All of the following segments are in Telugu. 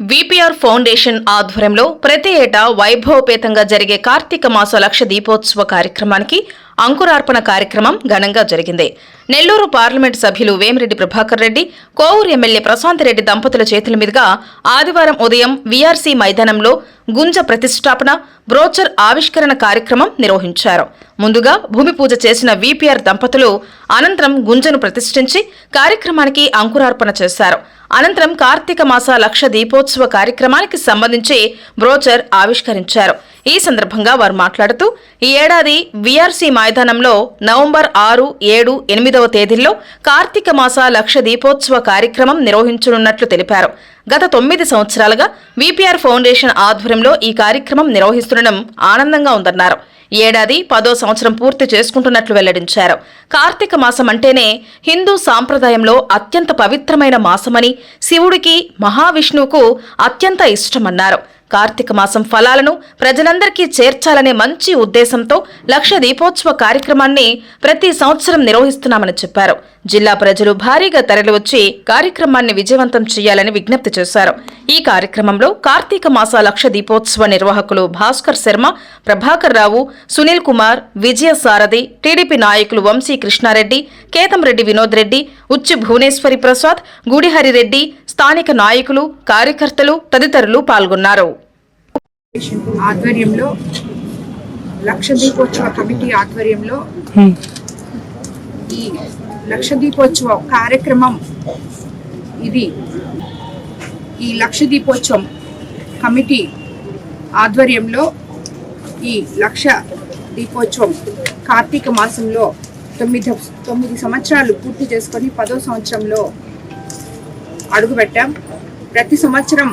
విపిఆర్ ఫౌండేషన్ ఆధ్వర్యంలో ప్రతి ఏటా వైభవపేతంగా జరిగే కార్తీక మాస లక్ష దీపోత్సవ కార్యక్రమానికి అంకురార్పణ కార్యక్రమం ఘనంగా జరిగింది. నెల్లూరు పార్లమెంట్ సభ్యులు వేమిరెడ్డి ప్రభాకర్ రెడ్డి, కోవూరు ఎమ్మెల్యే ప్రశాంత్ రెడ్డి దంపతుల చేతుల మీదుగా ఆదివారం ఉదయం వీఆర్సీ మైదానంలో గుంజ ప్రతిష్టాపన, బ్రోచర్ ఆవిష్కరణ కార్యక్రమం నిర్వహించారు. ముందుగా భూమి పూజ చేసిన విపిఆర్ దంపతులు అనంతరం గుంజను ప్రతిష్ఠించి కార్యక్రమానికి అంకురార్పణ చేశారు. అనంతరం కార్తీక మాస లక్ష దీపోత్సవ కార్యక్రమానికి సంబంధించి బ్రోచర్ ఆవిష్కరించారు. ఈ సందర్భంగా వారు మాట్లాడుతూ ఈ ఏడాది వీఆర్సీ మైదానంలో నవంబర్ 6, 7, 8వ తేదీల్లో కార్తీక మాస లక్ష దీపోత్సవ కార్యక్రమం నిర్వహించనున్నట్లు తెలిపారు. గత 9 సంవత్సరాలుగా విపిఆర్ ఫౌండేషన్ ఆధ్వర్యంలో ఈ కార్యక్రమం నిర్వహిస్తుండడం ఆనందంగా ఉందన్నారు. ఈ ఏడాది 10వ సంవత్సరం పూర్తి చేసుకుంటున్నట్లు వెల్లడించారు. కార్తీక మాసం అంటేనే హిందూ సాంప్రదాయంలో అత్యంత పవిత్రమైన మాసమని, శివుడికి, మహావిష్ణువుకు అత్యంత ఇష్టమన్నారు. కార్తీక మాసం ఫలాలను ప్రజలందరికీ చేర్చాలనే మంచి ఉద్దేశంతో లక్ష దీపోత్సవ కార్యక్రమాన్ని ప్రతి సంవత్సరం నిర్వహిస్తున్నామని చెప్పారు. జిల్లా ప్రజలు భారీగా తరలివచ్చి కార్యక్రమాన్ని విజయవంతం చేయాలని విజ్ఞప్తి చేశారు. ఈ కార్యక్రమంలో కార్తీక మాస లక్ష దీపోత్సవ నిర్వాహకులు భాస్కర్ శర్మ, ప్రభాకర్ రావు, సునీల్ కుమార్, విజయ సారథి, టీడీపీ నాయకులు వంశీ కృష్ణారెడ్డి, కేతంరెడ్డి వినోద్ రెడ్డి, ఉచ్చి భువనేశ్వరి ప్రసాద్, గుడిహరిరెడ్డి, స్థానిక నాయకులు, కార్యకర్తలు తదితరులు పాల్గొన్నారు. ఆధ్వర్యంలో లక్ష దీపోత్సవ కమిటీ ఆధ్వర్యంలో ఈ లక్ష దీపోత్సవ కార్యక్రమం ఈ లక్ష దీపోత్సవం కమిటీ ఆధ్వర్యంలో ఈ లక్ష దీపోత్సవం కార్తీక మాసంలో 9 సంవత్సరాలు పూర్తి చేసుకొని 10వ సంవత్సరంలో అడుగుపెట్టాం. ప్రతి సంవత్సరం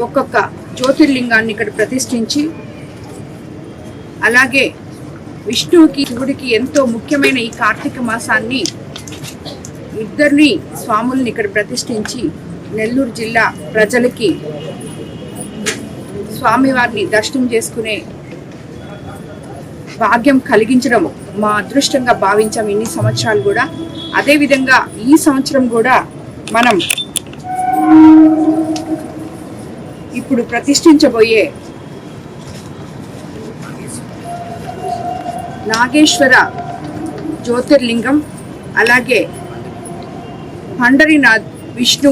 ఒక్కొక్క జ్యోతిర్లింగాన్ని ఇక్కడ ప్రతిష్ఠించి, అలాగే విష్ణువుకి, శివుడికి ఎంతో ముఖ్యమైన ఈ కార్తీక మాసాన్ని ఇద్దరిని స్వాముల్ని ఇక్కడ ప్రతిష్ఠించి నెల్లూరు జిల్లా ప్రజలకి స్వామివారిని దర్శనం చేసుకునే భాగ్యం కలిగించడం మా అదృష్టంగా భావించాం ఇన్ని సంవత్సరాలు కూడా. అదేవిధంగా ఈ సంవత్సరం కూడా మనం ఇప్పుడు ప్రతిష్ఠించబోయే నాగేశ్వర జ్యోతిర్లింగం, అలాగే పండరీనాథ్ విష్ణు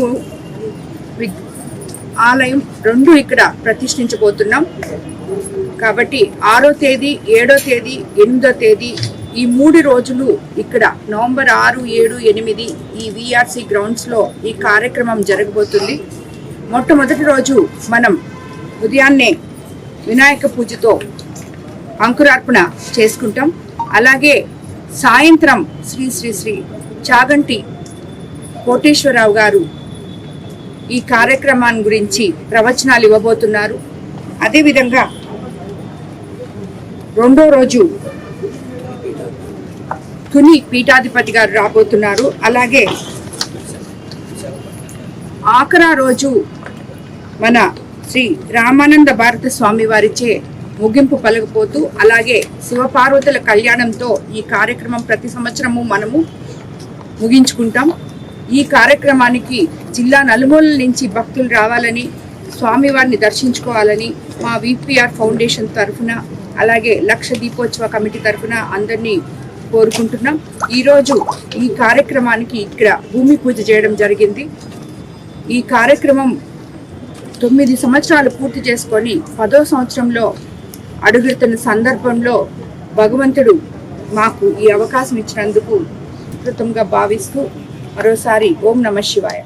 ఆలయం రెండు ఇక్కడ ప్రతిష్ఠించబోతున్నాం. కాబట్టి 6వ తేదీ, 7వ తేదీ, 8వ తేదీ ఈ 3 రోజులు ఇక్కడ నవంబర్ 6, 7, 8 ఈ వీఆర్సీ గ్రౌండ్స్లో ఈ కార్యక్రమం జరగబోతుంది. మొట్టమొదటి రోజు మనం ఉదయాన్నే వినాయక పూజతో అంకురార్పణ చేసుకుంటాం. అలాగే సాయంత్రం శ్రీ శ్రీ శ్రీ చాగంటి కోటేశ్వరరావు గారు ఈ కార్యక్రమాన్ని గురించి ప్రవచనాలు ఇవ్వబోతున్నారు. అదేవిధంగా రెండో రోజు తుని పీఠాధిపతి గారు రాబోతున్నారు. అలాగే ఆఖరా రోజు మన శ్రీ రామానంద భారత స్వామి వారిచే ముగింపు పలకపోతూ, అలాగే శివపార్వతుల కళ్యాణంతో ఈ కార్యక్రమం ప్రతి సంవత్సరము మనము ముగించుకుంటాం. ఈ కార్యక్రమానికి జిల్లా నలుమూలల నుంచి భక్తులు రావాలని, స్వామివారిని దర్శించుకోవాలని మా విపిఆర్ ఫౌండేషన్ తరఫున, అలాగే లక్ష దీపోత్సవ కమిటీ తరఫున అందరినీ కోరుకుంటున్నాం. ఈరోజు ఈ కార్యక్రమానికి ఇక్కడ భూమి పూజ చేయడం జరిగింది. ఈ కార్యక్రమం 9 సంవత్సరాలు పూర్తి చేసుకొని 10వ సంవత్సరంలో అడుగుతున్న సందర్భంలో భగవంతుడు మాకు ఈ అవకాశం ఇచ్చినందుకు కృతంగా భావిస్తూ మరోసారి ఓం నమః శివాయ.